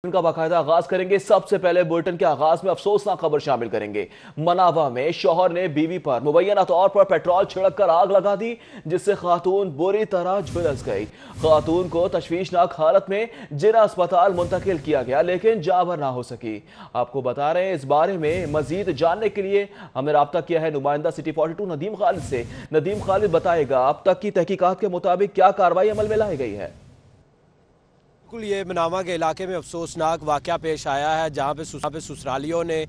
का बाकायदा आगाज करेंगे। सबसे पहले बुलेटिन के आगाज में अफसोसनाक खबर शामिल करेंगे। मनावा में शौहर ने बीवी पर मुबैना तौर पर पेट्रोल छिड़क कर आग लगा दी, जिससे खातून बुरी तरह झुलस गई। खातून को तशवीशनाक हालत में जिला अस्पताल मुंतकिल किया गया, लेकिन जाबर ना हो सकी। आपको बता रहे हैं, इस बारे में मजीद जानने के लिए हमने रब्ता किया है नुमाइंदा सिटी 42 नदीम खालिद से। नदीम खालिद बताएगा, अब तक की तहकीकात के मुताबिक क्या कार्रवाई अमल में लाई गई है। बिल्कुल, ये मनावा के इलाके में अफसोसनाक वाक़या पेश आया है, जहाँ पे ससुरालियों ने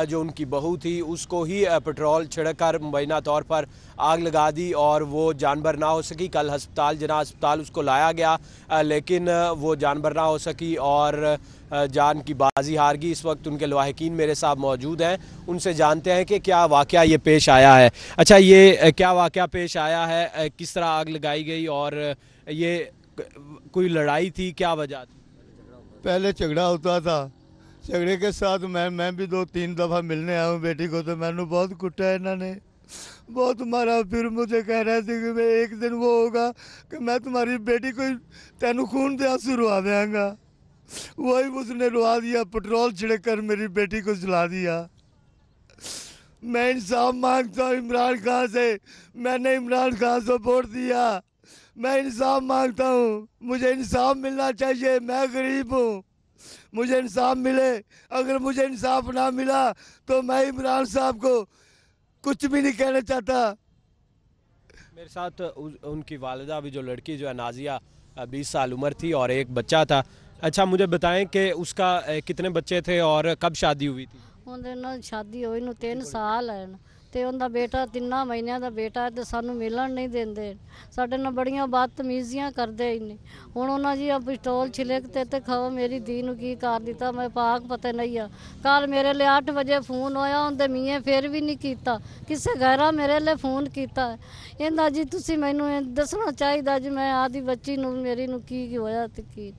जो उनकी बहू थी उसको ही पेट्रोल छिड़क कर मुबैना तौर पर आग लगा दी और वो जानबर ना हो सकी। कल जना अस्पताल उसको लाया गया, लेकिन वो जानबर ना हो सकी और जान की बाजी हार गई। इस वक्त उनके लवाहिकीन मेरे साथ मौजूद हैं, उनसे जानते हैं कि क्या वाक़या ये पेश आया है। अच्छा, ये क्या वाक़या पेश आया है, किस तरह आग लगाई गई और ये कोई लड़ाई थी, क्या वजह थी? पहले झगड़ा होता था, झगड़े के साथ मैं भी 2-3 दफ़ा मिलने आया हूँ बेटी को, तो मैंने बहुत कुटा है, इन्होंने बहुत मारा। फिर मुझे कह रहे थे कि मैं एक दिन वो होगा कि मैं तुम्हारी बेटी को तेनू खून दे आंसू रुआ देंगा। वही उसने रुआ दिया, पेट्रोल छिड़क कर मेरी बेटी को जला दिया। मैं इंसाफ मांगता हूँ इमरान खान से, मैंने इमरान खान से वोट दिया, मैं इंसाफ मांगता हूँ, मुझे इंसाफ मिलना चाहिए। मैं गरीब हूँ, मुझे इंसाफ मिले। अगर मुझे इंसाफ ना मिला तो मैं इमरान साहब को कुछ भी नहीं कहना चाहता। मेरे साथ उनकी वालिदा भी, जो लड़की जो है नाजिया, 20 साल उम्र थी और एक बच्चा था। अच्छा, मुझे बताएं कि उसका कितने बच्चे थे और कब शादी हुई थी? ਉਹਦੇ ਨਾਲ ਸ਼ਾਦੀ ਹੋਈ ਨੂੰ 3 ਸਾਲ ਹੈ ਤੇ ਉਹਦਾ ਬੇਟਾ 3 ਮਹੀਨਿਆਂ ਦਾ ਬੇਟਾ ਹੈ ਤੇ ਸਾਨੂੰ ਮਿਲਣ ਨਹੀਂ ਦਿੰਦੇ। ਸਾਡੇ ਨਾਲ ਬੜੀਆਂ ਬਦਤਮੀਜ਼ੀਆਂ ਕਰਦੇ ਨੇ। ਹੁਣ ਉਹਨਾਂ ਜੀ ਆ ਪਿਸਤੌਲ ਛਿਲਕ ਤੇ ਖਾਓ ਮੇਰੀ ਧੀ ਨੂੰ ਕੀ ਕਰ ਦਿੱਤਾ, ਮੈਂ ਪਾਕ ਪਤਾ ਨਹੀਂ ਆ। ਕੱਲ ਮੇਰੇ ਲਈ 8 ਵਜੇ ਫੋਨ ਹੋਇਆ, ਉਹਦੇ ਮੀਏ ਫਿਰ ਵੀ ਨਹੀਂ ਕੀਤਾ, ਕਿਸੇ ਗੈਰਾ ਮੇਰੇ ਲਈ ਫੋਨ ਕੀਤਾ। ਇਹਦਾ ਜੀ ਤੁਸੀਂ ਮੈਨੂੰ ਦੱਸਣਾ ਚਾਹੀਦਾ ਜੀ, ਮੈਂ ਆਦੀ ਬੱਚੀ ਨੂੰ ਮੇਰੀ ਨੂੰ ਕੀ ਹੋਇਆ ਤੇ ਕੀ।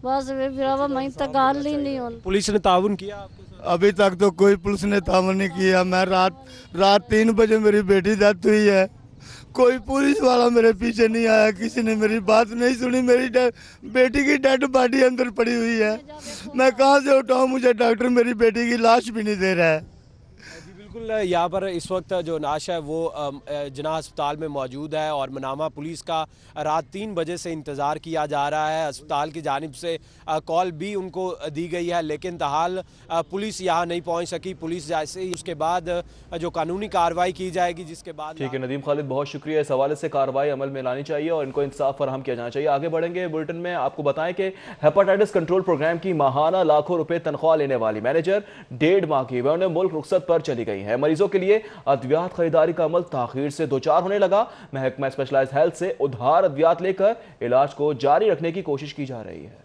बस वे बिरावा मैं तो गाल ही नहीं हो। पुलिस ने ताउन किया आपके साथ? अभी तक तो कोई पुलिस ने ताउन नहीं किया। मैं रात 3 बजे मेरी बेटी डेथ हुई है, कोई पुलिस वाला मेरे पीछे नहीं आया, किसी ने मेरी बात नहीं सुनी। मेरी बेटी की डेड बॉडी अंदर पड़ी हुई है, मैं कहाँ से उठाऊँ? मुझे डॉक्टर मेरी बेटी की लाश भी नहीं दे रहा है। बिल्कुल, यहाँ पर इस वक्त जो नाश है वो जना अस्पताल में मौजूद है और मनामा पुलिस का रात 3 बजे से इंतज़ार किया जा रहा है। अस्पताल की जानिब से कॉल भी उनको दी गई है, लेकिन ताहाल पुलिस यहाँ नहीं पहुँच सकी। पुलिस जैसे ही उसके बाद जो कानूनी कार्रवाई की जाएगी, जिसके बाद। ठीक है नदीम खालिद, बहुत शुक्रिया। इस हवाले से कार्रवाई अमल में लानी चाहिए और इनको इंसाफ फराहम किया जाना चाहिए। आगे बढ़ेंगे बुलेटिन में, आपको बताएं कि हेपेटाइटिस कंट्रोल प्रोग्राम की माहाना लाखों रुपए तनख्वाह लेने वाली मैनेजर 1.5 माह की वह मुल्क रुखसत पर चली गई है। मरीजों के लिए अद्वियात खरीदारी का अमल ताखीर से दोचार होने लगा। महकमा स्पेशलाइज्ड हेल्थ से उधार अद्वियात लेकर इलाज को जारी रखने की कोशिश की जा रही है।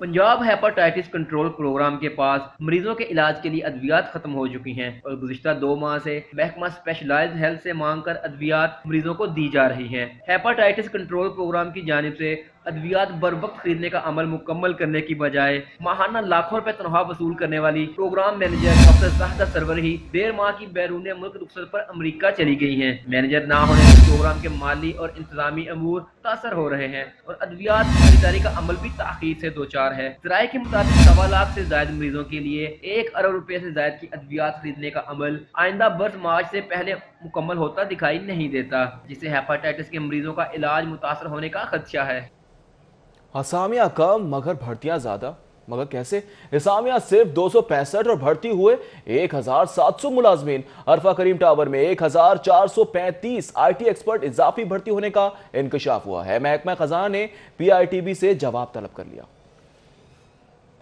पंजाब हेपेटाइटिस कंट्रोल प्रोग्राम के पास मरीजों के इलाज के लिए अद्वियात खत्म हो चुकी हैं और गुज़िश्ता 2 माह से महकमा स्पेशलाइज्ड हेल्थ से मांग कर अद्वियात मरीजों को दी जा रही हैं। हेपेटाइटिस कंट्रोल प्रोग्राम की जानिब से अद्वियात बर वक्त खरीदने का अमल मुकम्मल करने की बजाय माहाना लाखों रुपए तनख्वाह वसूल करने वाली program manager doctor Zahida Sarwar ही 1.5 माह की बैरून मुल्क रुखसत पर अमरीका चली गई हैं। मैनेजर ना होने से प्रोग्राम के माली और इंतजामी अमूर तासर हो रहे हैं और अद्वियात खरीदारी का अमल भी ताखीर से दोचार है। ज़राए के मुताबिक 1.25 लाख से ज्यादा मरीजों के लिए 1 अरब रुपए से ज्यादा की अद्वियात खरीदने का अमल आइंदा बर्थ मार्च से पहले मुकम्मल होता दिखाई नहीं देता, जिससे हेपेटाइटिस के मरीजों का इलाज मुतासर होने का खदशा है। असामियां कम मगर भर्तियां ज्यादा, मगर कैसे? असामियां सिर्फ 265 और भर्ती हुए 1700 मुलाजमीन। अरफा करीम टावर में 1435 IT एक्सपर्ट इजाफी भर्ती होने का इंकशाफ हुआ है। महकमा खजाना ने PITB से जवाब तलब कर लिया।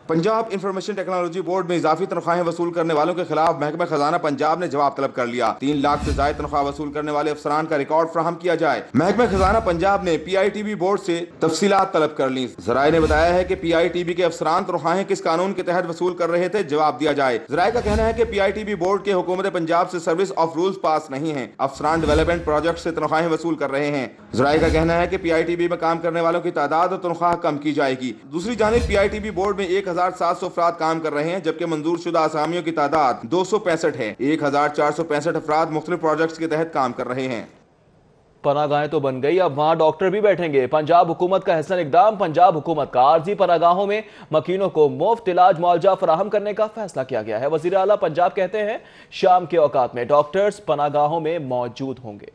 पंजाब इंफॉर्मेशन टेक्नोलॉजी बोर्ड में इजाफी तनख्वाहें वसूल करने वालों के खिलाफ महकमा खजाना पंजाब ने जवाब तलब कर लिया। 3 लाख से ज्यादा तनख्वाह वसूल करने वाले अफसरान का रिकॉर्ड फराहम किया जाए। महकमा खजाना पंजाब ने PITB बोर्ड से तफसीलात तलब कर ली। जराए ने बताया है कि PITB के अफसरान तनख्वाहें किस कानून के तहत वसूल कर रहे थे, जवाब दिया जाए। जराए का कहना है कि PITB बोर्ड के हुकूमत पंजाब से सर्विस ऑफ रूल्स पास नहीं है, अफसरान डेवलपमेंट प्रोजेक्ट से तनख्वाहें वसूल कर रहे हैं। जराए का कहना है कि PITB में काम करने वालों की तादाद और तनख्वाह कम की जाएगी। दूसरी जानिब PITB बोर्ड में 1700 अफराद काम कर रहे हैं, जबकि मंजूर शुदा असामियों की तादाद 265 है। 1465 अफराद मुख्तलिफ प्रोजेक्ट्स के तहत काम कर रहे हैं। पनागाहें तो बन गई, अब वहां डॉक्टर भी बैठेंगे। पंजाब हुकूमत का हसन इकदाम। पंजाब हुकूमत का आरजी पनागाहों में मकीनों को मुफ्त इलाज मुआवजा फराहम करने का फैसला किया गया है। वजीर आला पंजाब कहते हैं शाम के औकात में डॉक्टर्स पनागाहों में मौजूद होंगे।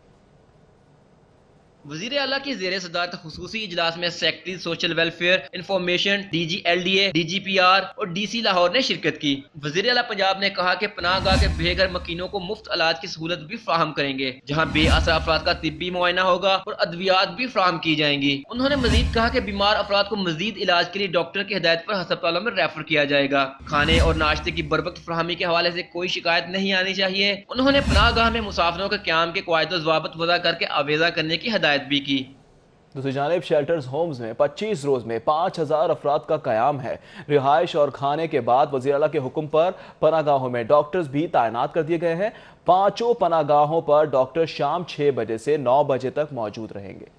वजीर आला की जेर सदारत खुसूसी इजलास में secretary social welfare, information, DG-LDA, DGPR और DC लाहौर ने शिरकत की। वजीर आला पंजाब ने कहा कि पनाहगाह के बेघर मकीनों को मुफ्त इलाज की सहूलत भी फ्राहम करेंगे, जहाँ बेअसर अफराद का तिब्बी मुआयना होगा और अद्वियात भी फ्राहम की जाएंगी। उन्होंने मजीद कहा कि बीमार अफराद को मजीद इलाज के लिए डॉक्टर की हिदायत पर अस्पतालों में रेफर किया जाएगा। खाने और नाश्ते की बरवक्त फराहमी के हवाले से कोई शिकायत नहीं आनी चाहिए। उन्होंने पनाहगाह में मुसाफिरों के क्याम के कायदे ज़वाबित वज़ा करके आवेजा करने की हिदायत भी की। दूसरी जानिब शेल्टर्स होम्स में 25 रोज में 5000 अफराद का कयाम है। रिहाइश और खाने के बाद वज़ीर आला के हुक्म पर पनागाहों में डॉक्टर्स भी तैनात कर दिए गए हैं। 5 पनागाहों पर डॉक्टर शाम 6 बजे से 9 बजे तक मौजूद रहेंगे।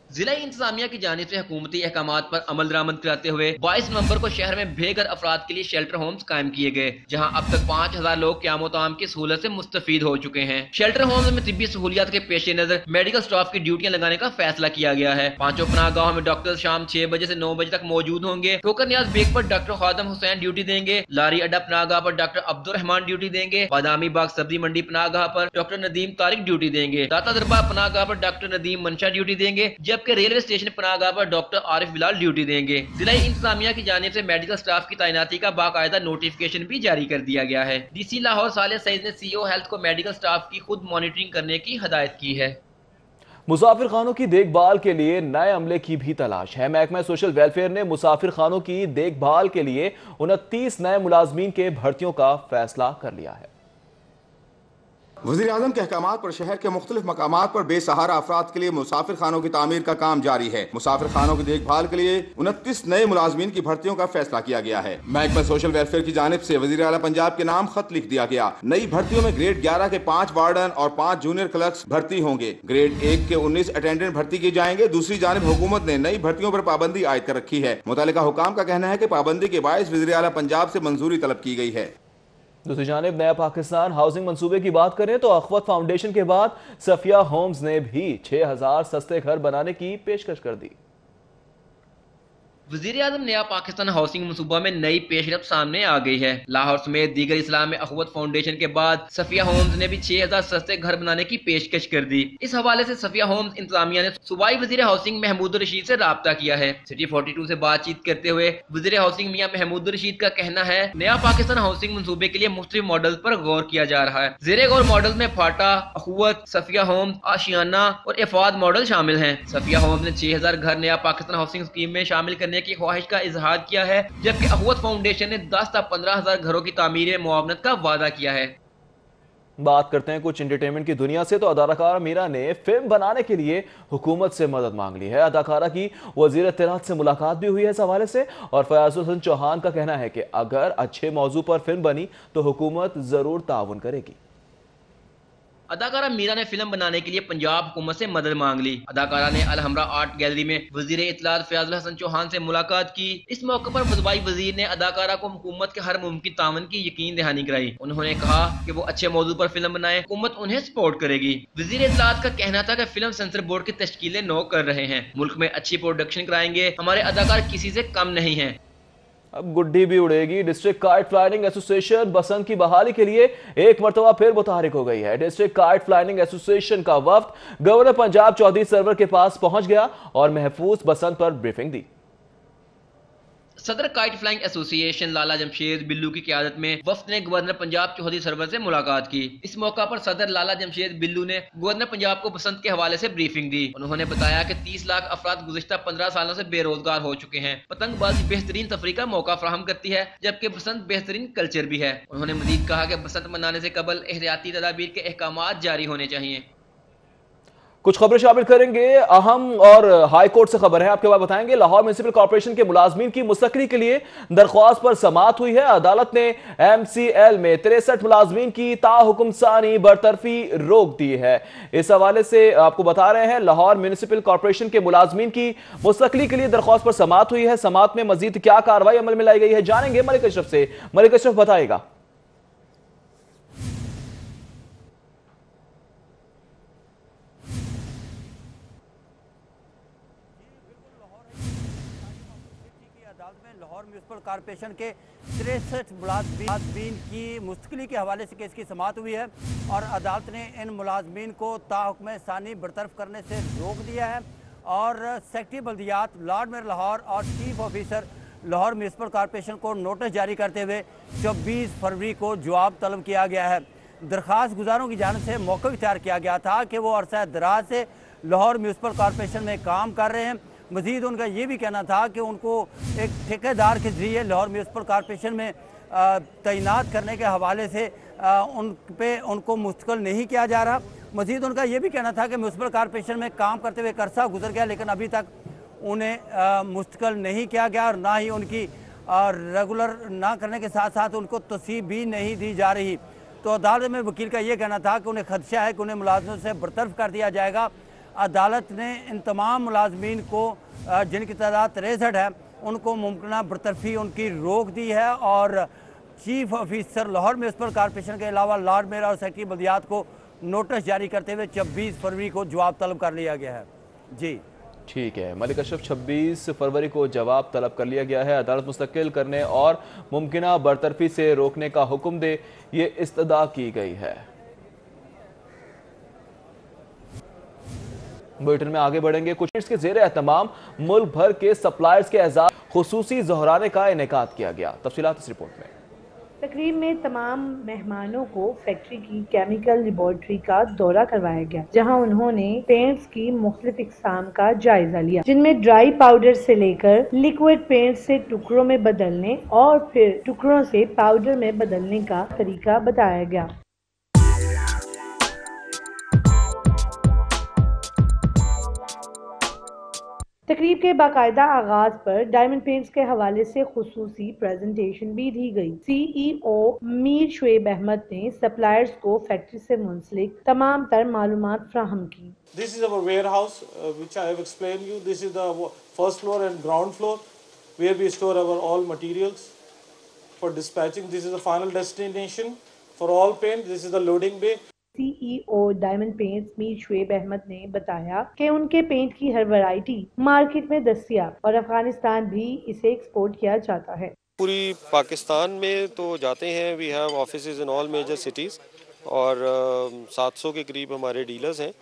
जिला इंतजामिया की जानिब से हुकूमती अहकामात पर अमल दरामद कराते हुए 22 नवंबर को शहर में बेघर अफराद के लिए शेल्टर होम्स कायम किए गए, जहां अब तक 5000 लोग क़याम ताम की सहूलत से मुस्तफीद हो चुके हैं। शेल्टर होम्स में तिब्बी सहूलियात के पेश नजर मेडिकल स्टाफ की ड्यूटियां लगाने का फैसला किया गया है। 5 पनाहगाहों में डॉक्टर शाम 6 बजे से 9 बजे तक मौजूद होंगे। ठोकर न्याज बेग पर डॉक्टर खादम हुसैन ड्यूटी देंगे। लारी अड्डा पनाहगाह पर डॉक्टर अब्दुर्रहमान ड्यूटी देंगे। बादामी बाग सब्जी मंडी पनाहगाह पर डॉक्टर नदीम तारिक ड्यूटी देंगे। दाता दरबार पनाहगाह पर डॉक्टर नदीम मंशा ड्यूटी देंगे, जबकि रेलवे स्टेशन पनाहगाह पर डॉक्टर आरिफ बिलाल ड्यूटी देंगे। जिला इंतजामिया की जानिब से मेडिकल स्टाफ की तैनाती का बाकायदा नोटिफिकेशन भी जारी कर दिया गया है। DC लाहौर साले सईद ने CEO हेल्थ को मेडिकल स्टाफ की खुद मॉनिटरिंग करने की हिदायत की है। मुसाफिर खानों की देखभाल के लिए नए अमले की भी तलाश है। महकमा सोशल वेलफेयर ने मुसाफिर खानों की देखभाल के लिए 29 नए मुलाजमीन के भर्तियों का फैसला कर लिया है। वज़ीर आज़म के अहकामात पर शहर के मुख्तलिफ मकामात पर बेसहारा अफराद के लिए मुसाफिर खानों की तामीर का काम जारी है। मुसाफिर खानों की देखभाल के लिए 29 नए मुलाजमीन की भर्तियों का फैसला किया गया है। महकमा सोशल वेलफेयर की जानिब से वज़ीर आला पंजाब के नाम खत लिख दिया गया। नई भर्तियों में ग्रेड 11 के 5 वार्डन और 5 जूनियर क्लर्क्स भर्ती होंगे। ग्रेड 1 के 19 अटेंडेंट भर्ती किए जाएंगे। दूसरी जानिब हुकूमत ने नई भर्तियों पर पाबंदी आयद कर रखी है। मुतल्लिका हुकाम का कहना है कि पाबंदी के बायस वज़ीर आला पंजाब से मंजूरी तलब की गई है। दूसरी जानिब नया पाकिस्तान हाउसिंग मंसूबे की बात करें तो अखवत फाउंडेशन के बाद सफिया होम्स ने भी 6000 सस्ते घर बनाने की पेशकश कर दी। वज़ीर आज़म नया पाकिस्तान हाउसिंग मनसूबा में नई पेशरफ सामने आ गई है। लाहौर समेत दीगर इस्लाम में अखवत फाउंडेशन के बाद सफिया होम्स ने भी 6000 सस्ते घर बनाने की पेशकश कर दी। इस हवाले से सफिया होम्स इंतजामिया ने सूबाई वज़ीर हाउसिंग महमूद रशीद से राब्ता किया है। सिटी 42 से बातचीत करते हुए वज़ीर हाउसिंग मियां महमूद रशीद का कहना है नया पाकिस्तान हाउसिंग मनसूबे के लिए मुख्तलिफ मॉडल पर गौर किया जा रहा है। ज़ेरे गौर मॉडल में फाटा, अखवत, सफिया होम्स, आशियाना और इफाद मॉडल शामिल है। सफिया होम्स ने 6000 घर नया पाकिस्तान हाउसिंग स्कीम में शामिल करने की ख्वाहिश का इजहार किया है, जबकि अखवत फाउंडेशन ने 10 से 15,000 घरों की तामीर मुआवनत का वादा किया है। बात करते हैं कुछ एंटरटेनमेंट की दुनिया से तो अदाकारा मीरा ने फिल्म बनाने के लिए हुकूमत से मदद मांग ली है। अदाकारा की वजीर इत्तलात से मुलाकात भी हुई है इस हवाले से और फयाजुल हसन चौहान का कहना है कि अगर अच्छे मौजू पर फिल्म बनी तो हुकूमत जरूर ताउन करेगी। अदाकारा मीरा ने फिल्म बनाने के लिए पंजाब हुकूमत से मदद मांग ली। अदाकारा ने अल हमरा आर्ट गैलरी में वजीर इत्तलात फयाजुल हसन चौहान से मुलाकात की। इस मौके पर वज़वाई वजीर ने अदाकारा को हुकूमत के हर मुमकिन तावन की यकीन दहानी कराई। उन्होंने कहा कि वो अच्छे मौजू पर फिल्म बनाए, हुकूमत उन्हें सपोर्ट करेगी। वजीर इत्तलात का कहना था कि फिल्म सेंसर बोर्ड की तश्कीलें नौ कर रहे हैं, मुल्क में अच्छी प्रोडक्शन कराएंगे, हमारे अदाकार किसी से कम नहीं है। अब गुड्डी भी उड़ेगी। डिस्ट्रिक्ट काइट फ्लाइंग एसोसिएशन बसंत की बहाली के लिए एक मरतबा फिर मुतहरिक हो गई है। डिस्ट्रिक्ट काइट फ्लाइंग एसोसिएशन का वफ्द गवर्नर पंजाब चौधरी सरवर के पास पहुंच गया और महफूज बसंत पर ब्रीफिंग दी। सदर काइट फ्लाइंग एसोसिएशन लाला जमशेद बिल्लू की क़यादत में वफ्द ने गवर्नर पंजाब चौधरी सरवर से मुलाकात की। इस मौका पर सदर लाला जमशेद बिल्लू ने गवर्नर पंजाब को बसंत के हवाले से ब्रीफिंग दी। उन्होंने बताया कि 30 लाख अफराद गुज़िश्ता 15 सालों से बेरोजगार हो चुके हैं। पतंगबाजी बेहतरीन तफरी का मौका फराहम करती है, जबकि बसंत बेहतरीन कल्चर भी है। उन्होंने मजीद कहा कि बसंत मनाने से कबल एहतियाती तदाबीर के अहकामात जारी होने चाहिए। कुछ खबरें शामिल करेंगे। अहम और हाई कोर्ट से खबर है, आपके बाद बताएंगे। लाहौर म्युनिसिपल कॉर्पोरेशन के मुलाजमीन की मुस्तकली के लिए दरख्वास्त पर समाअत हुई है। अदालत ने MCL में 63 मुलाजमीन की ताहुकुम सानी बरतरफी रोक दी है। इस हवाले से आपको बता रहे हैं लाहौर म्युनिसिपल कॉर्पोरेशन के मुलाजमीन की मुस्तकली के लिए दरख्वास्त पर समाअत हुई है। समाअत में मजीद क्या कार्रवाई अमल में लाई गई है जानेंगे मलिक अशरफ से। मलिक अशरफ बताएगा। लाहौर म्यूनसिपल कॉरपोरेशन के 63 मुलाजमीन की मुस्तकिली के हवाले से केस की समाअत हुई है और अदालत ने इन मुलाजमीन को ताहुक्म सानी बरतरफ करने से रोक दिया है और सेक्रेटरी बल्दियात, लॉर्ड मेयर लाहौर और chief officer Lahore municipal corporation को नोटिस जारी करते हुए 24 फरवरी को जवाब तलब किया गया है। दरख्वास्त गुजारों की जानिब से मौका इख्तियार किया गया था कि वो अरसा दराज से लाहौर म्यूनसिपल कॉरपोरेशन में काम कर रहे हैं। मज़ीद उनका ये भी कहना था कि उनको एक ठेकेदार के ज़रिए लाहौर म्यूनसिपल कॉरपोरेशन में तैनात करने के हवाले से उनको मुस्तकिल नहीं किया जा रहा। मज़ीद उनका ये भी कहना था कि म्यूनसिपल कॉरपोरेशन में काम करते हुए एक अरसा गुजर गया, लेकिन अभी तक उन्हें मुस्तकिल नहीं किया गया और ना ही उनकी रेगुलर ना करने के साथ साथ उनको तौसीब भी नहीं दी जा रही। तो अदालत में वकील का ये कहना था कि उन्हें खदशा है कि उन्हें मुलाजमों से बरतरफ कर दिया जाएगा। अदालत ने इन तमाम मुलाजमीन को जिनकी तादाद 63 है उनको मुमकिन बरतरफी उनकी रोक दी है और chief officer Lahore municipal corporation के अलावा लॉर्ड मेयर और सेक्रेटरी बल्दियात को नोटिस जारी करते हुए 26 फरवरी को जवाब तलब कर लिया गया है। जी ठीक है मलिक अशरफ, 26 फरवरी को जवाब तलब कर लिया गया है। अदालत मुस्तकिल करने और मुमकिना बरतरफी से रोकने का हुक्म दे, ये इस्तदा की गई है। बुलेटिन में आगे बढ़ेंगे। कुछ के जेर एहतमाम मुल्क भर के सप्लायर्स के एजाज खुसूसी ज़ोहराने का इनेकाद किया गया। तफसीलात इस रिपोर्ट में। तकरीब में तमाम मेहमानों को फैक्ट्री की केमिकल लेबोरेटरी का दौरा करवाया गया, जहां उन्होंने पेंट्स की मुख्तलिफ इक़साम का जायजा लिया, जिनमें ड्राई पाउडर से लेकर लिक्विड पेंट से टुकड़ों में बदलने और फिर टुकड़ों से पाउडर में बदलने का तरीका बताया गया। तकरीब के बाकायदा आगाज पर डायमंड पेंट्स के हवाले से खुसूसी प्रेजेंटेशन भी दी गई। CEO मीर शुएब अहमद ने सप्लायर्स को फैक्ट्री से मुंसलिक तमाम तर मालूमात फ्राहम की। This is our warehouse, which I have explained you. This is the first floor and ground floor, where we store our all materials for dispatching. This is the final destination for all paint. This is the loading bay. CEO Diamond Paints Mir Shoaib Ahmed ने बताया कि उनके paint की हर variety market में दस्तियाब और अफगानिस्तान भी इसे export किया जाता है। पूरी पाकिस्तान में तो जाते हैं। We have offices in all major cities और 700 के करीब हमारे डीलर्स हैं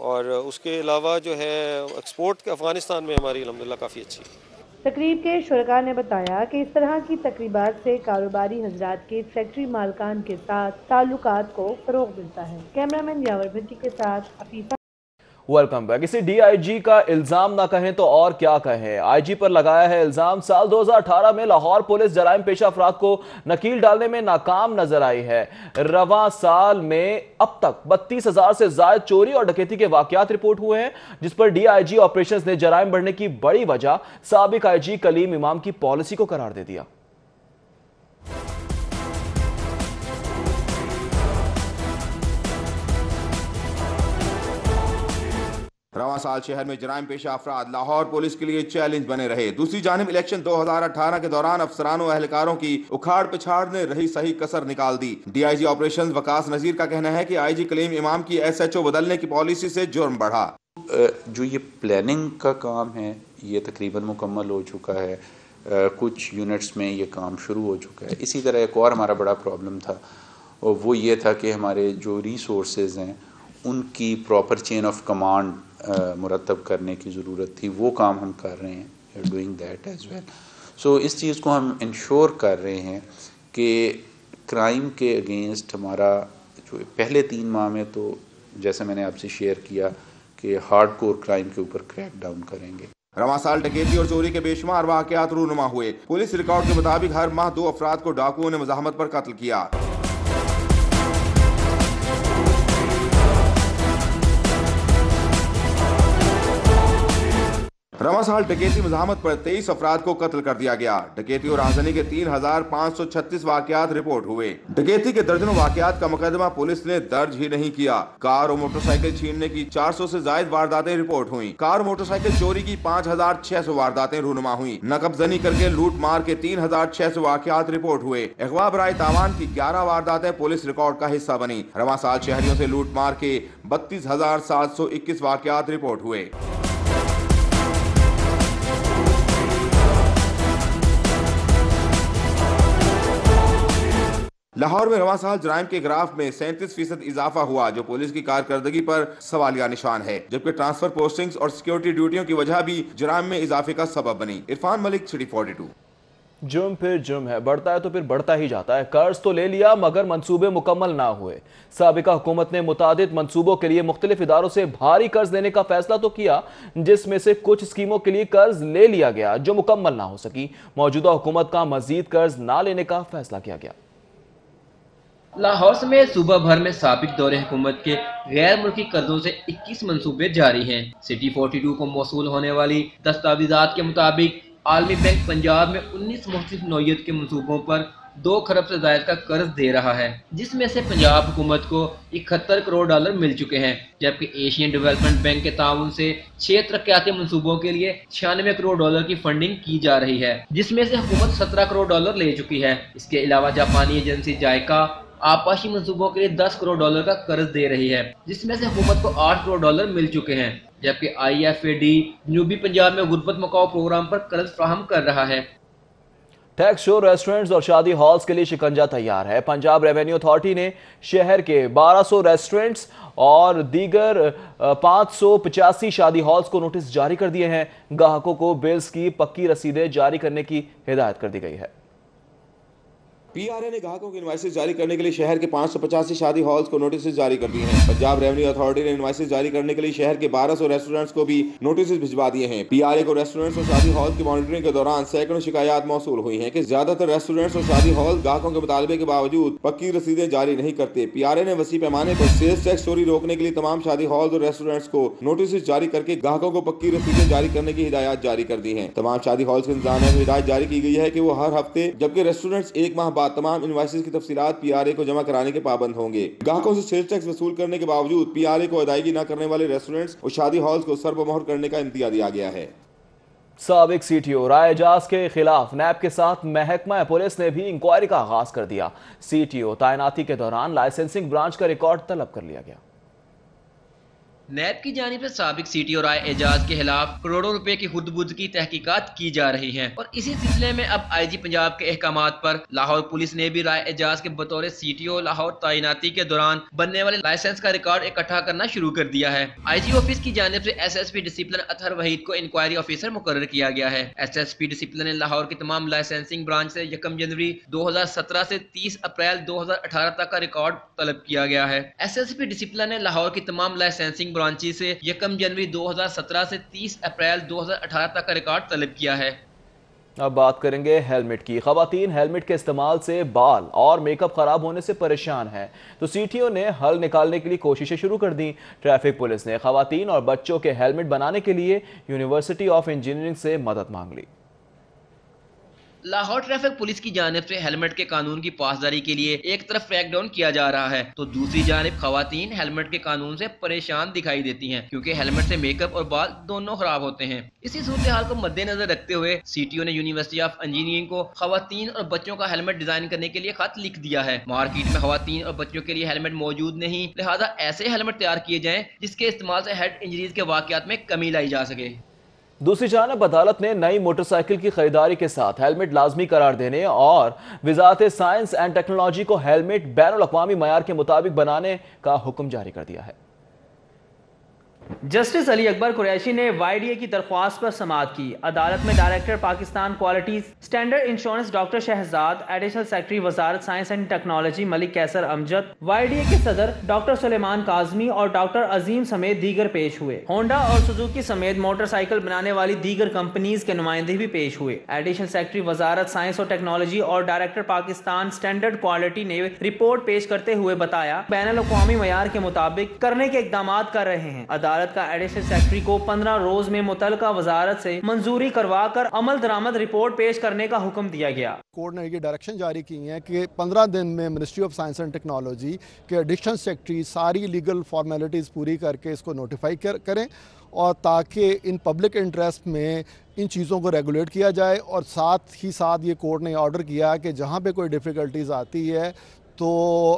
और उसके अलावा जो है एक्सपोर्ट अफगानिस्तान में हमारी अल्हम्दुलिल्लाह काफ़ी अच्छी है। तकरीब के शुरका ने बताया कि इस तरह की तकरीबात से कारोबारी हजरात के फैक्ट्री मालकान के साथ ताल्लुकात को फरोग मिलता है। कैमरामैन यावर भट्टी के साथ अफीफा। Welcome back. इसी DIG का इल्जाम ना कहें तो और क्या कहें। IG पर लगाया है इल्जाम, साल 2018 में लाहौर पुलिस जराइम पेशा अफराद को नकील डालने में नाकाम नजर आई है। रवां साल में अब तक 32,000 से ज्यादा चोरी और डकैती के वाकयात रिपोर्ट हुए हैं, जिस पर DIG ऑपरेशंस ने जराइम बढ़ने की बड़ी वजह साबिक IG कलीम इमाम की पॉलिसी को करार दे दिया। रवां साल शहर में जराइम पेशा अफराद लाहौर पुलिस के लिए चैलेंज बने रहे। दूसरी जानिब इलेक्शन 2018 के दौरान अफसरानों एहलकारों की उखाड़ पिछाड़ ने रही सही कसर निकाल दी। DIG ऑपरेशंस वकास नजीर का कहना है कि IG कलीम इमाम की SHO बदलने की पॉलिसी से जुर्म बढ़ा। जो ये प्लानिंग का काम है ये तकरीबन मुकम्मल हो चुका है। कुछ यूनिट्स में ये काम शुरू हो चुका है। इसी तरह एक और हमारा बड़ा प्रॉब्लम था और वो ये था कि हमारे जो रिसोर्सेज हैं उनकी प्रॉपर चेन ऑफ कमांड मुरतब करने की ज़रूरत थी। वो काम हम कर रहे हैं, डूइंग दैट एज वेल। सो इस चीज़ को हम इंश्योर कर रहे हैं कि क्राइम के अगेंस्ट हमारा जो पहले 3 माह में तो जैसे मैंने आपसे शेयर किया कि हार्डकोर क्राइम के ऊपर क्रैक डाउन करेंगे। रवां साल डकैती और चोरी के बेशुमार वाकयात रूनुमा हुए। पुलिस रिकॉर्ड के मुताबिक हर माह 2 अफराद को डाकुओं ने मुज़ाहमत पर कत्ल किया। रवां साल डकैती मुज़ाहमत पर 23 अफराद को कत्ल कर दिया गया। डकैती और आज़नी के 3,536 वाकयात रिपोर्ट हुए। डकैती के दर्जनों वाकयात का मुकदमा पुलिस ने दर्ज ही नहीं किया। कार और मोटरसाइकिल छीनने की 400 से ज्यादा वारदातें रिपोर्ट हुई। कार और मोटरसाइकिल चोरी की 5,600 वारदातें रूनुमा हुई। नकबजनी करके लूट मार के 3,600 वाकयात रिपोर्ट हुए। अगवा बराए तावान की 11 वारदातें पुलिस रिकॉर्ड का हिस्सा बनी। रवां साल शहरियों से लूट मार के 32,721 वाकयात रिपोर्ट हुए। लाहौर में रवां साल जराइम के ग्राफ में 37% इजाफा हुआ, जो पुलिस की कारकर्दगी पर सवालिया निशान है, जबकि ट्रांसफर पोस्टिंग्स और सिक्योरिटी ड्यूटियों की वजह भी जराइम में इजाफे का सबब बनी। इरफान मलिक, सिटी 42। जुर्म फिर जुर्म है, बढ़ता है तो फिर बढ़ता ही जाता है। कर्ज तो ले लिया मगर मंसूबे मुकम्मल ना हुए। साबिका हुकूमत ने मुतादिद मंसूबों के लिए मुख्तलिफ इदारों से भारी कर्ज लेने का फैसला तो किया, जिसमें से कुछ स्कीमों के लिए कर्ज ले लिया गया जो मुकम्मल ना हो सकी। मौजूदा हुकूमत का मजीद कर्ज ना लेने का फैसला किया गया। लाहौर समेत सूबा भर में साबिक दौरे हुकूमत के गैर मुल्की कर्जों से 21 मंसूबे जारी हैं। सिटी 42 को मौसूल होने वाली दस्तावेजात के मुताबिक आलमी बैंक पंजाब में 19 मुख्तलिफ नौयत के मंसूबों पर 2 खरब से ज्यादा का कर्ज दे रहा है, जिसमें से पंजाब हुकूमत को 71 करोड़ डॉलर मिल चुके हैं, जबकि एशियन डेवलपमेंट बैंक के ताउन से 6 तरक्याती मंसूबों के लिए 96 करोड़ डॉलर की फंडिंग की जा रही है, जिसमें से हुकूमत 17 करोड़ डॉलर ले चुकी है। इसके अलावा जापानी एजेंसी जायका आपाशी मंसूबों के लिए 10 करोड़ डॉलर का कर्ज दे रही है, जिसमें से हुकूमत को 8 करोड़ डॉलर मिल चुके हैं, जबकि IFAD जनूबी पंजाब में गुर्बत मकाओ प्रोग्राम पर कर्ज फ्राहम कर रहा है। टैक्स शो, रेस्टोरेंट्स और शादी हॉल्स के लिए शिकंजा तैयार है। पंजाब रेवेन्यू अथॉरिटी ने शहर के 1200 रेस्टोरेंट्स और दीगर 585 शादी हॉल्स को नोटिस जारी कर दिए हैं। ग्राहकों को बिल्स की पक्की रसीदें जारी करने की हिदायत कर दी गई है। PRA ने ग्राहकों की इनवाइसेस जारी करने के लिए शहर के 585 शादी हॉल्स को नोटिस जारी कर दिए हैं। पंजाब रेवेन्यू अथॉरिटी ने इनवाइसेस जारी करने के लिए शहर के 1200 रेस्टोरेंट्स को भी नोटिस भिजवा दिए हैं। PRA को रेस्टोरेंट्स और शादी हॉल की मॉनिटरिंग के दौरान सैकड़ों शिकायत मौसूल हुई हैं कि ज्यादातर रेस्टोरेंट्स और शादी हॉल ग्राहकों के मुतालबे के बावजूद पक्की रसीदें जारी नहीं करते। PRA ने वसी पैमाने पर सेल्स टैक्स चोरी रोकने के लिए तमाम शादी हॉल और रेस्टोरेंट्स को नोटिस जारी करके ग्राहकों को पक्की रसीदें जारी करने की हिदायत जारी कर दी है। तमाम शादी हॉल्स के इंतजामिया में हिदायत जारी की गई है कि वो हर हफ्ते, जबकि रेस्टोरेंट्स 1 माह बाद तमाम इनवाइसेस की तफसीलात PRA को जमा कराने के पाबंद होंगे। ग्राहकों से सेल्स टैक्स वसूल करने के बावजूद PRA को अदायगी न करने वाले रेस्टोरेंट्स और शादी हॉल्स को सरबमोहर करने का इंतज़ार दिया गया है। साबिक CTO राय एजाज के खिलाफ नैब के साथ महकमा पुलिस ने भी इंक्वायरी का आगाज कर दिया। CTO तैनाती के दौरान लाइसेंसिंग ब्रांच का रिकॉर्ड तलब कर लिया गया। नैब की जानिब से साबिक CTO राय एजाज के खिलाफ करोड़ों रुपए की खुदबुद की तहकीकात की जा रही हैं और इसी सिलसिले में अब IG पंजाब के अहकामात पर लाहौर पुलिस ने भी राय एजाज के बतौर CTO लाहौर तैनाती के दौरान बनने वाले लाइसेंस का रिकॉर्ड इकट्ठा करना शुरू कर दिया है। IG ऑफिस की जानिब से SSP डिसिप्लिन अतहर वहीद को इंक्वायरी ऑफिसर मुकर्रर किया गया है। SSP डिसिप्लिन ने लाहौर की तमाम लाइसेंसिंग ब्रांच से 1 जनवरी 2017 से 30 अप्रैल 2018 तक का रिकॉर्ड तलब किया गया है। SSP डिसिप्लिन ने लाहौर की तमाम लाइसेंसिंग ब्रांची से 1 जनवरी 2017 से 30 अप्रैल 2018 तक का रिकॉर्ड तलब किया है। अब बात करेंगे हेलमेट की। खवातीन हेलमेट के इस्तेमाल से बाल और मेकअप खराब होने से परेशान हैं, तो CTO ने हल निकालने के लिए कोशिशें शुरू कर दी। ट्रैफिक पुलिस ने खवातीन और बच्चों के हेलमेट बनाने के लिए यूनिवर्सिटी ऑफ इंजीनियरिंग से मदद मांग ली। लाहौर ट्रैफिक पुलिस की जानिब से हेलमेट के कानून की पासदारी के लिए एक तरफ क्रैकडाउन किया जा रहा है, तो दूसरी जानिब खवातीन हेलमेट के कानून से परेशान दिखाई देती हैं, क्योंकि हेलमेट से मेकअप और बाल दोनों खराब होते हैं। इसी सूरत हाल को मद्देनजर रखते हुए CTO ने यूनिवर्सिटी ऑफ इंजीनियरिंग को खवातीन और बच्चों का हेलमेट डिजाइन करने के लिए खत लिख दिया है। मार्केट में खवातीन और बच्चों के लिए हेलमेट मौजूद नहीं, लिहाजा ऐसे हेलमेट तैयार किए जाएं जिसके इस्तेमाल से हेड इंजरीज के वाकयात में कमी लाई जा सके। दूसरी जानब अदालत ने नई मोटरसाइकिल की खरीदारी के साथ हेलमेट लाजमी करार देने और वजारत साइंस एंड टेक्नोलॉजी को हेलमेट बैनुल अक़वामी मयार के मुताबिक बनाने का हुक्म जारी कर दिया है। जस्टिस अली अकबर कुरैशी ने YDA की दरख्वास्त पर समाअत की। अदालत में director Pakistan quality standard insurance doctor Shahzad, additional secretary वजारत science and technology Malik Qaiser Amjad, YDA के सदर डॉक्टर सुलेमान काजमी और डॉक्टर अजीम समेत दीगर पेश हुए। होंडा और सुजुकी समेत मोटरसाइकिल बनाने वाली दीगर कंपनीज के नुमाइंदे भी पेश हुए। एडिशनल सेक्रेटरी वजारत साइंस और टेक्नोलॉजी और डायरेक्टर पाकिस्तान स्टैंडर्ड क्वालिटी ने रिपोर्ट पेश करते हुए बताया बैनुल अक़वामी मयार के मुताबिक करने के इक़दाम कर रहे हैं। अदालत का एडिशनल सेक्रेटरी को 15 रोज में मुतलका वजारत से मंजूरी करवा कर अमल दरामद रिपोर्ट पेश करने का हुक्म दिया गया। कोर्ट ने ये डायरेक्शन जारी की है कि 15 दिन में ministry of science and technology के एडिशनल सेक्रेटरी सारी लीगल फॉर्मेलिटीज़ पूरी करके इसको नोटिफाई करें और ताकि इन पब्लिक इंटरेस्ट में इन चीज़ों को रेगुलेट किया जाए। और साथ ही साथ ये कोर्ट ने ऑर्डर किया कि जहाँ पे कोई डिफ़िकल्टीज़ आती है तो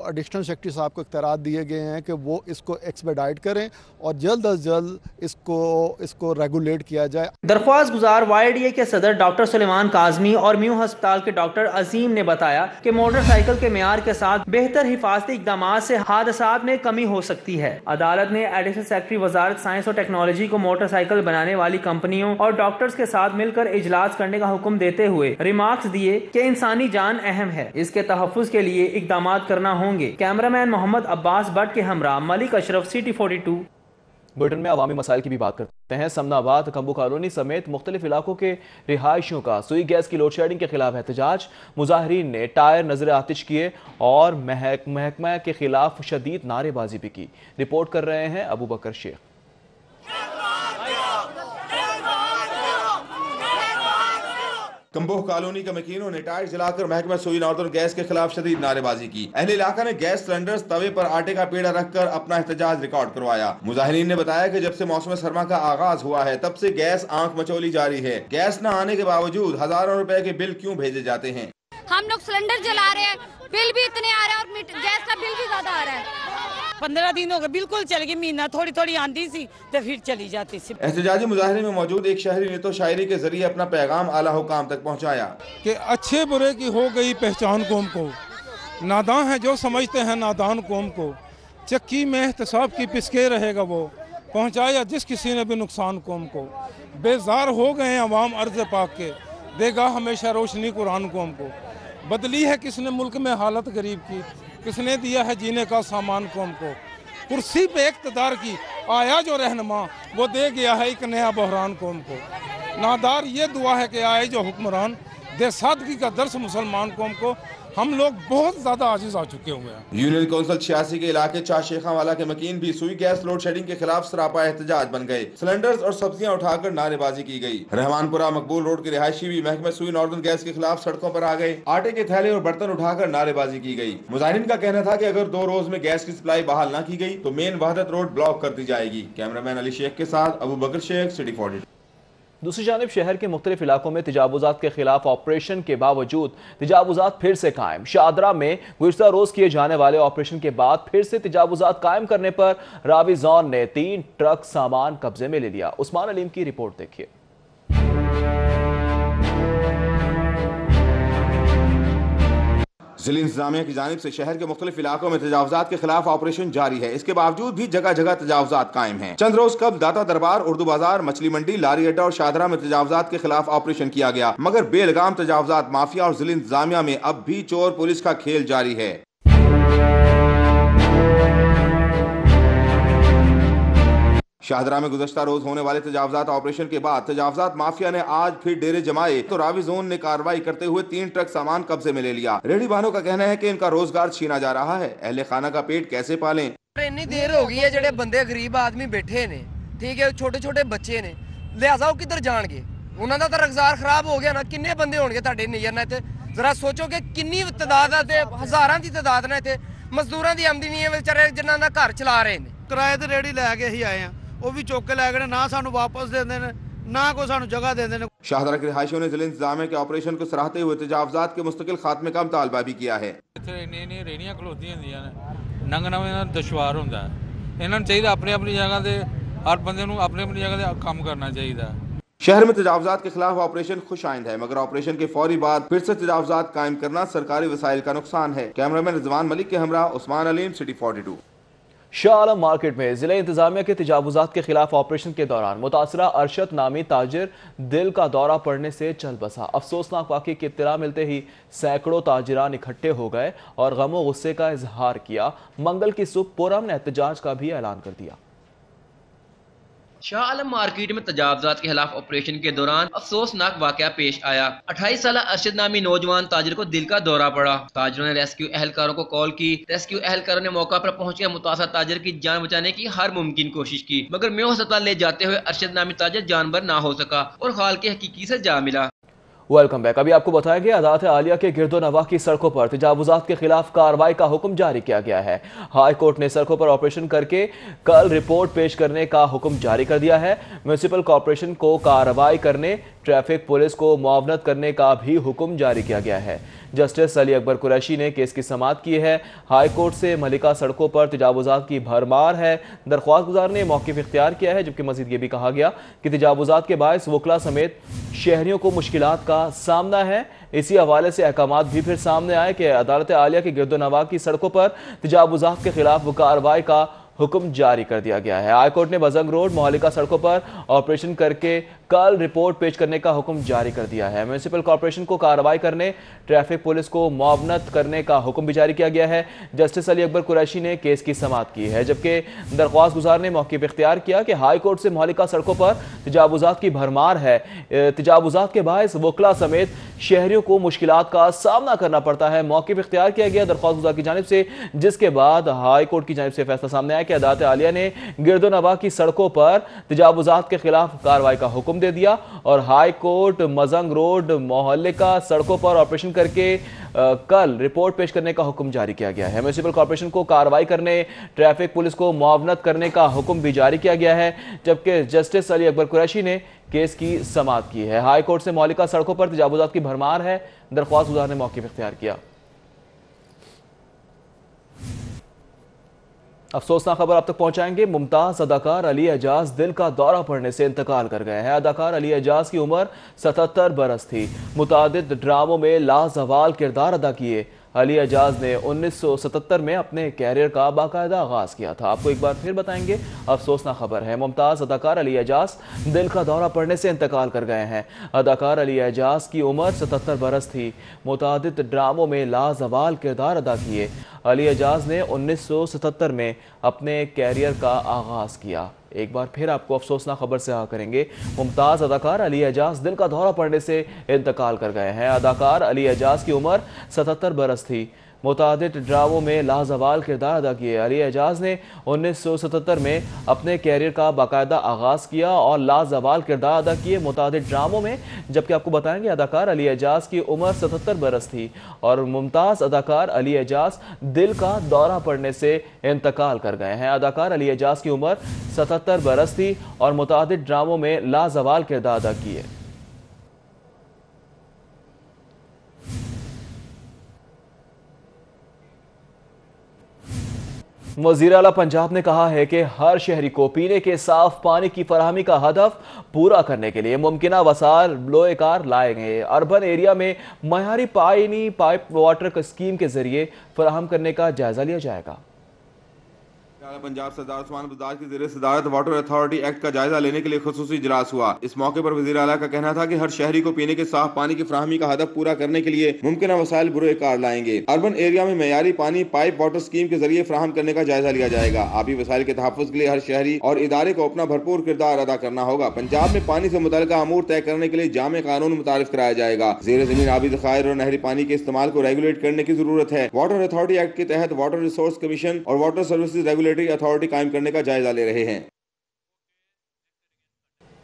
एडिशनल सेक्रेटरी साहब को इख्तियारात दिए गए हैं कि वो इसको एक्सपेडाइट करें और जल्द अज जल्द इसको रेगुलेट किया जाए। दरख्वास्त गुजार YDA के सदर डॉक्टर सुलेमान काजमी और म्यू अस्पताल के डॉक्टर अजीम ने बताया कि मोटरसाइकिल के मेयार के साथ बेहतर हिफाजती इकदाम से हादसात में कमी हो सकती है। अदालत ने एडिशनल सेक्रेटरी वजारत साइंस और टेक्नोलॉजी को मोटरसाइकिल बनाने वाली कंपनियों और डॉक्टर्स के साथ मिलकर इजलास करने का हुक्म देते हुए रिमार्क्स दिए कि इंसानी जान अहम है, इसके तहफ़्फ़ुज़ के लिए इकदाम करना होंगे। कैमरामैन मोहम्मद अब्बास भट्ट के हमरा मलिक अशरफ, सिटी 42। बुलेटिन में अवामी मसाइल की भी बात करते हैं। समनाबाद, कंबू कॉलोनी समेत मुख्तलिफ इलाकों के रिहायशियों का सुई गैस की लोड शेडिंग के खिलाफ एहतजाज। मुजाहिरीन ने टायर नजर आतिश किए और महकमा के खिलाफ शदीद नारेबाजी भी की। रिपोर्ट कर रहे हैं अबू बकर शेख। कंबोह कॉलोनी के मकीनों ने टायर जलाकर महकमा सुई नॉर्दर्न गैस के खिलाफ शदीद नारेबाजी की। अहले इलाका ने गैस सिलेंडर्स तवे पर आटे का पेड़ा रखकर अपना एहतजाज रिकॉर्ड करवाया। मुजाहिरीन ने बताया कि जब से मौसम सरमा का आगाज हुआ है तब से गैस आंख मचोली जारी है। गैस न आने के बावजूद हजारों रुपए के बिल क्यों भेजे जाते हैं? हम लोग सिलेंडर जला रहे हैं, बिल भी इतने आ रहे हैं और गैस का बिल भी ज्यादा आ रहा है। 15 दिन हो गए, बिल्कुल चल गई, महीना थोड़ी थोड़ी आंधी सी तो फिर चली जाती सी। एहतजाजी मुजाहरे में मौजूद एक शहरी ने तो शायरी के जरिए अपना पैगाम आला हुकाम तक पहुँचाया कि अच्छे बुरे की हो गई पहचान कौम को, नादान है जो समझते हैं नादान कौम को, चक्की में एहतसाब की पिसके रहेगा वो, पहुँचाया जिस किसी ने भी नुकसान कौम को, बेजार हो गए अवाम अर्ज पाक के, देगा हमेशा रोशनी कुरान कौम को, बदली है किसने मुल्क में हालत गरीब की, किसने दिया है जीने का सामान कौम को, कुर्सी पे इक़्तिदार की आया जो रहनुमा वो दे गया है एक नया बहरान कौम को, नादार ये दुआ है कि आए जो हुक्मरान दे सादगी का दर्स मुसलमान कौम को। हम लोग बहुत ज्यादा आजिज आ चुके हुए हैं। यूनियन काउंसिल 86 के इलाके चाशेखावाला के मकीन भी सुई गैस लोड शेडिंग के खिलाफ सरापा एहतजाज बन गए। सिलेंडर्स और सब्जियां उठाकर नारेबाजी की गई। रहमानपुरा मकबूल रोड के रिहायशी भी महकमा सुई नॉर्दर्न गैस के खिलाफ सड़कों पर आ गए। आटे के थैले और बर्तन उठाकर नारेबाजी की गई। मुजाहिरीन का कहना था कि अगर 2 रोज में गैस की सप्लाई बहाल न की गई तो मेन वहदत रोड ब्लॉक कर दी जाएगी। कैमरामैन अली शेख के साथ अबू बकर शेख, सिटी 42। दूसरी जानिब शहर के मुख्तलिफ इलाकों में तजावुजात के खिलाफ ऑपरेशन के बावजूद तजावुजात फिर से कायम। शादरा में गुज़िश्ता रोज किए जाने वाले ऑपरेशन के बाद फिर से तजावुजात कायम करने पर रावी जोन ने 3 ट्रक सामान कब्जे में ले लिया। उस्मान अलीम की रिपोर्ट देखिए। जिला इंतजामिया की जानिब से शहर के मुख्तलिफ इलाकों में तजावुजात के खिलाफ ऑपरेशन जारी है। इसके बावजूद भी जगह जगह तजावुजात कायम हैं। चंद रोज कब दाता दरबार, उर्दू बाजार, मछली मंडी, लारी अड्डा और शादरा में तजावुजात के खिलाफ ऑपरेशन किया गया, मगर बेलगाम तजावुजात माफिया और जिला इंतजामिया में अब भी चोर पुलिस का खेल जारी है। शाहदरा में गुज़श्ता रोज होने वाले तजावुजात ऑपरेशन के बाद तजावुजात माफिया ने आज फिर डेरे जमाए तो रावी जोन ने कार्रवाई करते हुए 3 ट्रक सामान कब्जे में ले लिया। रेहड़ी वालों का कहना है कि इनका रोजगार छीना जा रहा है। अहले खाना का पेट कैसे पालें? इन्नी देर हो गई है, जेडे बंदे गरीब आदमी बैठे ने, ठीक है, छोटे छोटे बच्चे ने, लिहाजा वो किधर जाणगे? उन्हां दा तां रोजगार खराब हो गया ना। किन्ने बंदे होणगे तुहाडे नज़र नाल? इत्थे जरा सोचो कि किन्नी तादाद है, हज़ारां दी तादाद ने इत्थे मजदूरां दी आमदनी है, बेचारे जिन्हां दा घर चला रहे ने। किराए ते रेहड़ी लैके ही आए हैं, वो भी चुक के लै गए, ना सानू वापस देंदे ने, ना कोई सानू जगह देंदे ने। शाहदरा के रिहायशियों ने जिला इंतजामिया के ऑपरेशन को सराहते हुए तजावुजात के मुस्तकिल खात्मे का मुतालबा भी किया है। रेहड़ियां खलोतियां होंदियां ने, लंघना दुश्वार होंदा है। इन्हां नूं चाहिए अपनी अपनी जगह ते हर बंदे नूं अपनी अपनी जगह ते काम करना चाहिए। शहर में तजावुजात के खिलाफ ऑपरेशन खुश आइंद है, मगर ऑपरेशन के फौरी बाद फिर से तजावुजात कायम करना सरकारी वसाइल का नुकसान है। कैमरामैन रिजवान मलिक के हमरा उस्मान अलीम, सिटी 42। शाह आलम मार्केट में जिला इंतजामिया के तजावुजात के खिलाफ ऑपरेशन के दौरान मुतासरा अरशद नामी ताजिर दिल का दौरा पड़ने से चल बसा। अफसोसनाक वाक़े की इत्तला मिलते ही सैकड़ों ताजिरान इकट्ठे हो गए और गम व गुस्से का इजहार किया। मंगल की सुबह पुरअमन एहतजाज का भी ऐलान कर दिया। शाह आलम मार्केट में तजावुजात के खिलाफ ऑपरेशन के दौरान अफसोसनाक वाकया पेश आया। 28 साल अरशद नामी नौजवान ताजिर को दिल का दौरा पड़ा। ताजिरों ने रेस्क्यू एहलकारों को कॉल की। रेस्क्यू एहलकारों ने मौका पर पहुंचकर मुतासर ताजिर की जान बचाने की हर मुमकिन कोशिश की, मगर म्यू अस्पताल ले जाते हुए अरशद नामी ताजिर जानबर ना हो सका और खाल के हकीकी से जा मिला। Welcome back. अभी आपको बताएंगे अदालत आलिया के गिरदो नवा की सड़कों पर तजावुजात के खिलाफ कार्रवाई का हुक्म जारी किया गया है। हाई कोर्ट ने सड़कों पर ऑपरेशन करके कल रिपोर्ट पेश करने का हुक्म जारी कर दिया है। म्यूनिसिपल कॉर्पोरेशन को कार्रवाई करने ट्रैफिक पुलिस को मुआवनत करने का भी हुक्म जारी किया गया है। जस्टिस अली अकबर कुरैशी ने केस की समाअत की है। हाई कोर्ट से मलिका सड़कों पर तजावुजात की भरमार है। दरख्वास्त गुजार ने मौक़िफ़ इख्तियार किया है, जबकि मज़ीद ये भी कहा गया कि तजावुजात के बायस वकला समेत शहरियों को मुश्किलात का सामना है। इसी हवाले से अहकामात भी फिर सामने आए कि अदालत आलिया के गिरदोनवा की सड़कों पर तजावुजात के खिलाफ कार्रवाई का हुक्म जारी कर दिया गया है। हाईकोर्ट ने बजंग रोड मोहल्लिका सड़कों पर ऑपरेशन करके कल रिपोर्ट पेश करने का हुक्म जारी कर दिया है। म्यूनिसिपल कॉर्पोरेशन को कार्रवाई करने, ट्रैफिक पुलिस को मुआवनत करने का हुक्म भी जारी किया गया है। जस्टिस अली अकबर कुरैशी ने केस की समाअत की है, जबकि दरख्वास्त गुजार ने मौक़िफ़ इख्तियार किया कि हाई कोर्ट से मोहल्लिका सड़कों पर तजावुजात की भरमार है। तजावुजात के बायस वकला समेत शहरियों को मुश्किलात का सामना करना पड़ता है। मौक़िफ़ इख्तियार किया गया दरख्वास्त गुजार की जानिब से, जिसके बाद हाई कोर्ट की जानिब से फैसला सामने आया कि अदालत आलिया ने गिरदोनवा की सड़कों पर तजावुजात के खिलाफ कार्रवाई का हुक्म दे दिया और हाई कोर्ट मजंग रोड मोहल्लिका सड़कों पर ऑपरेशन करके कल रिपोर्ट पेश करने का हुक्म जारी किया गया है। म्यूनिसिपल कॉर्पोरेशन को कार्रवाई करने, ट्रैफिक पुलिस को मुआवनत करने का हुक्म भी जारी किया गया है, जबकि जस्टिस अली अकबर कुरैशी ने केस की समाअत की है। हाई कोर्ट से मोहल्लिका सड़कों पर तजावुजात की भरमार है। दरख्वास्त गुजार ने मौक़िफ़ इख्तियार किया। अफसोसनाक खबर आप तक पहुंचाएंगे। मुमताज अदाकार अली एजाज दिल का दौरा पड़ने से इंतकाल कर गए हैं। अदाकार अली एजाज की उम्र 77 बरस थी। मुतादिद ड्रामों में लाजवाल किरदार अदा किए अली एजाज ने 1977 में अपने कैरियर का बाकायदा आगाज किया था। आपको एक बार फिर बताएंगे, अफसोसनाक खबर है। मुमताज अदाकार अली एजाज दिल का दौरा पड़ने से इंतकाल कर गए हैं। अदाकार अली एजाज की उम्र 77 बरस थी। मुतादिद ड्रामों में लाजवाल किरदार अदा किए अली एजाज ने 1977 में अपने कैरियर का आगाज किया। एक बार फिर आपको अफसोसनाक खबर से आगाह करेंगे। मुमताज अदाकार अली एजाज दिल का दौरा पड़ने से इंतकाल कर गए हैं। अदाकार अली एजाज की उम्र 77 बरस थी। मुतादिद ड्रामों में लाजवाल किरदार अदा किए अली एजाज ने 1977 में अपने कैरियर का बाकायदा आगाज़ किया और लाजवाल किरदार अदा किए मुतादिद ड्रामों में। जबकि आपको बताएंगे अदाकार अली एजाज की उम्र 77 बरस थी और मुमताज़ अदाकार अली एजाज दिल का दौरा पड़ने से इंतकाल कर गए हैं। अदाकार अली एजाज की उम्र 77 बरस थी और मुतादिद ड्रामों में लाजवाल किरदार अदा किए। वज़ीर आला पंजाब ने कहा है कि हर शहरी को पीने के साफ पानी की फराहमी का हदफ पूरा करने के लिए मुमकिना वसाइल लोएकार लाएंगे। अर्बन एरिया में मयारी पाइप वाटर स्कीम के जरिए फराहम करने का जायजा लिया जाएगा। पंजाब सरदार उस्मान बुज़दार की ज़ेरे सदारत वाटर अथॉरिटी एक्ट का जायजा लेने के लिए खुसूसी इजलास हुआ। इस मौके पर वज़ीर आला का कहना था कि हर शहरी को पीने के साफ पानी की फराहमी का हदफ पूरा करने के लिए मुमकिना वसाइल बुरे कार लाएंगे। अर्बन एरिया में मयारी पानी पाइप वाटर स्कीम के जरिए फराहम करने का जायजा लिया जाएगा। आबी वसाइल के तहफ़्फ़ुज़ के लिए हर शहरी और इदारे को अपना भरपूर किरदार अदा करना होगा। पंजाब में पानी से मुतल्लिक़ा अमूर तय करने के लिए जामे कानून मुतारिफ कराया जाएगा। ज़ेर ज़मीन आबी ज़खायर और नहरी पानी के इस्तेमाल को रेगुलेट करने की जरूरत है। वाटर अथॉरिटी एक्ट के तहत वाटर रिसोर्स कमीशन और वाटर सर्विसेज रेगुलेटरी अथॉरिटी कायम करने का जायजा ले रहे हैं।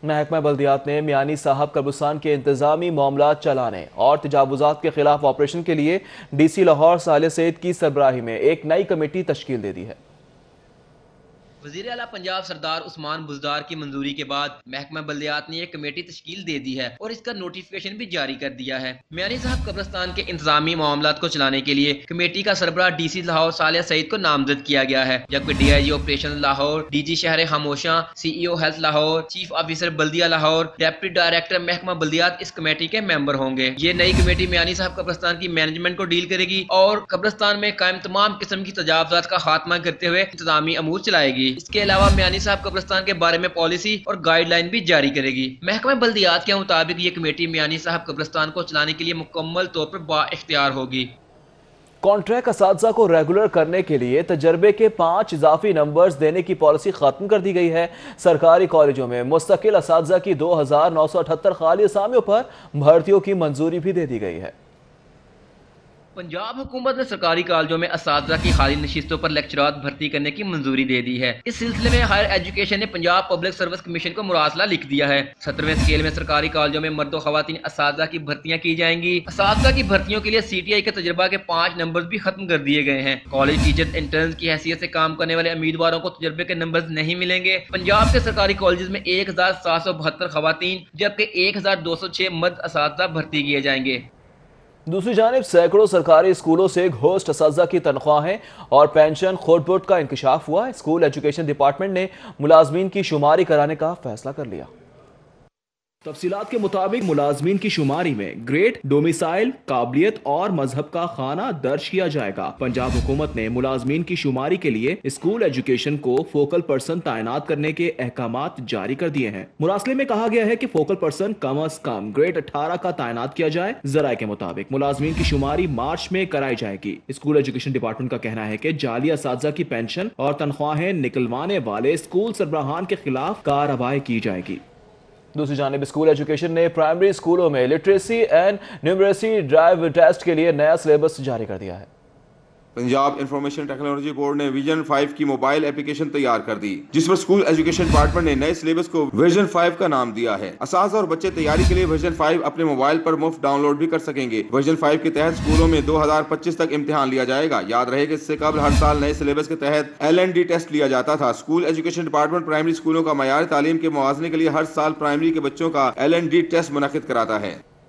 महकमा बल्दियात ने मियानी साहब कब्रिस्तान के इंतजामी मामलात चलाने और तजावुजात के खिलाफ ऑपरेशन के लिए DC लाहौर साले सईद की सरबराही में एक नई कमेटी तश्कील दे दी है। वज़ीर आला पंजाब सरदार उस्मान बुज़दार की मंजूरी के बाद महकमा बल्दियात ने एक कमेटी तश्कील दे दी है और इसका नोटिफिकेशन भी जारी कर दिया है। मियानी साहब कब्रिस्तान के इंतजामी मामलात को चलाने के लिए कमेटी का सरबराह DC लाहौर साले सईद को नामजद किया गया है, जबकि DIG ऑपरेशन लाहौर, DG शहर खामोशा, CEO health Lahore, chief officer बल्दिया लाहौर, डेप्यूटी डायरेक्टर महकमा बल्दियात इस कमेटी के मेंबर होंगे। ये नई कमेटी मियानी साहब कब्रिस्तान की मैनेजमेंट को डील करेगी और कब्रिस्तान में कायम तमाम किस्म की तजावुजात का खात्मा करते हुए इंतजामी अमूर चलाएगी। इसके अलावा मियानी साहब कब्रिस्तान के बारे में पॉलिसी और गाइडलाइन भी जारी करेगी। महकमा बल्दियात के मुताबिक ये कमेटी मियानी साहब कब्रिस्तान को चलाने के लिए मुकम्मल तौर पर बाइख्तियार होगी। कॉन्ट्रैक्ट असातिज़ा को रेगुलर करने के लिए तजर्बे के 5 इजाफी नंबर्स देने की पॉलिसी खत्म कर दी गई है। सरकारी कॉलेजों में मुस्तकिल असातिज़ा की 2978 खाली असामियों पर भर्तियों की मंजूरी भी दे दी गई है। पंजाब हुकूमत ने सरकारी कॉलेजों में असातिज़ा की खाली नशिस्तों पर लेक्चरार भर्ती करने की मंजूरी दे दी है। इस सिलसिले में हायर एजुकेशन ने पंजाब पब्लिक सर्विस कमीशन को मुरासला लिख दिया है। 17वें स्केल में सरकारी कॉलेजों में मर्द और खवातीन असातिज़ा की भर्तियां की जाएंगी। असातिज़ा की भर्तियों के लिए CTI के तजर्बा के 5 नंबर भी खत्म कर दिए गए हैं। कॉलेज टीचर इंटर्न की हैसियत से काम करने वाले उम्मीदवारों को तजर्बे के नंबर नहीं मिलेंगे। पंजाब के सरकारी कॉलेज में 1772 खवातीन जबकि 1206 मर्द असातिज़ा भर्ती किए जाएंगे। दूसरी जानिब सैकड़ों सरकारी स्कूलों से घोस्ट असातिज़ा की तनख्वाहें और पेंशन खोट-बोट का इंकशाफ हुआ। स्कूल एजुकेशन डिपार्टमेंट ने मुलाजमीन की शुमारी कराने का फैसला कर लिया। तफसीलात के मुताबिक मुलाजमीन की शुमारी में ग्रेड, डोमिसाइल, काबिलियत और मजहब का खाना दर्ज किया जाएगा। पंजाब हुकूमत ने मुलाजमीन की शुमारी के लिए स्कूल एजुकेशन को फोकल पर्सन तैनात करने के अहकामात जारी कर दिए हैं। मुरासले में कहा गया है कि फोकल पर्सन कम अज कम ग्रेड 18 का तैनात किया जाए। जराये के मुताबिक मुलाजमीन की शुमारी मार्च में कराई जाएगी। स्कूल एजुकेशन डिपार्टमेंट का कहना है कि जाली असातिज़ा की पेंशन और तनख्वाहें निकलवाने वाले स्कूल सरबराहान के खिलाफ कार्रवाई की जाएगी। दूसरी जानिब स्कूल एजुकेशन ने प्राइमरी स्कूलों में literacy and numeracy drive test के लिए नया सिलेबस जारी कर दिया है। पंजाब इंफॉर्मेशन टेक्नोलॉजी बोर्ड ने विजन 5 की मोबाइल एप्लीकेशन तैयार कर दी, जिस पर स्कूल एजुकेशन डिपार्टमेंट ने नए सिलेबस को वर्जन 5 का नाम दिया है। असातिज़ा और बच्चे तैयारी के लिए वर्जन 5 अपने मोबाइल पर मुफ्त डाउनलोड भी कर सकेंगे। वर्जन 5 के तहत स्कूलों में 2025 तक इम्तिहान लिया जाएगा। याद रहे कि इससे कबल हर साल नए सिलेबस के तहत LND टेस्ट लिया जाता था। स्कूल एजुकेशन डिपार्टमेंट प्राइमरी स्कूलों का मयार तालीम के मुआवजे के लिए हर साल प्राइमरी के बच्चों का LND टेस्ट मुनक्किद कराता है।